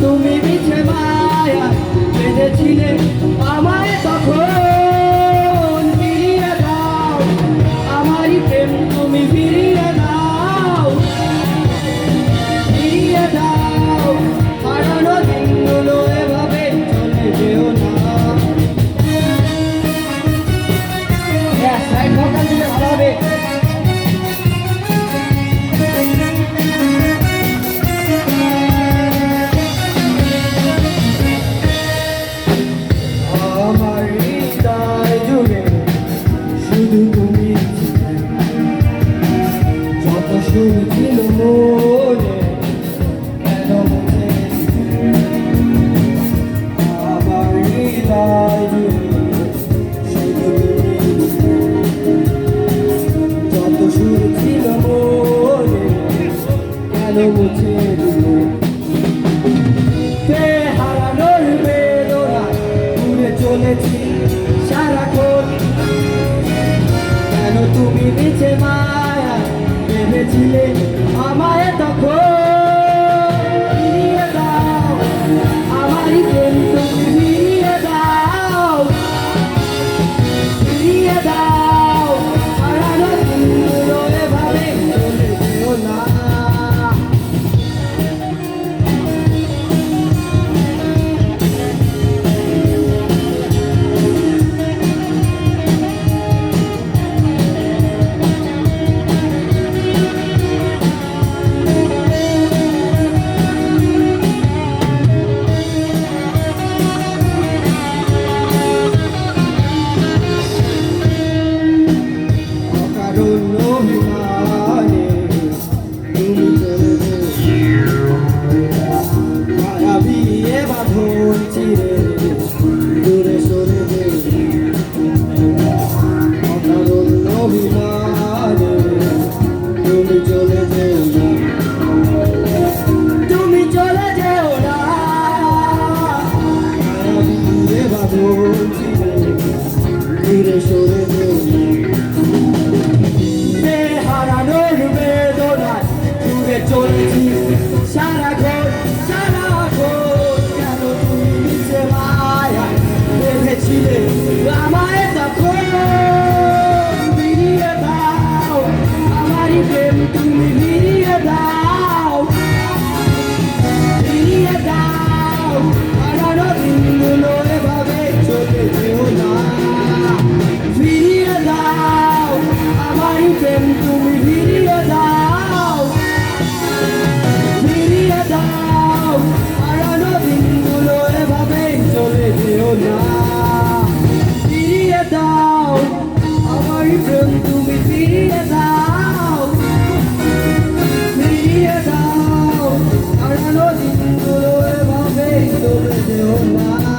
তুমি মিছে মায়া বেঁধেছিলে আমায় তখন ফিরিয়ে দাও আমারই প্রেম তুমি ফিরিয়ে দাও হারানো দিনগুলো এভাবে চলে যেও না। সাইড ভোকাল দিলে ভালো হবে। শুনছিল মনে কেন মুখে আমার হৃদয় শুধু যত সুর ছিল মনে কেন মুছে হারানোর বেদনা ঘুরে চলেছি সারাক্ষণ কেন তুমি নিচে মায়া ভেবেছিলে আমায় তখন ফিরিয়ে দাও আমারই প্রেম তুমি ফিরিয়ে দাও হারানো দিনগুলো এভাবে চলে যেও না। হারানোর বেদনায় ঘুরে চলেছি সারাক্ষণ কেন তুমি নিচে মায়া ভেবেছিলে আমায় তখন ফিরিয়ে দাও আমারই প্রেম তুমি ফিরিয়ে দাও হারানো দিনগুলো এভাবে চলে যেও না। ফিরিয়ে দাও আমারই প্রেম তুমি ফিরিয়ে দাও হারানো দিনগুলো এভাবে চলে যেও না। ফিরিয়ে দাও আমারই প্রেম তুমি ফিরিয়ে দাও হারানো দিনগুলো এভাবে চলে যেও না।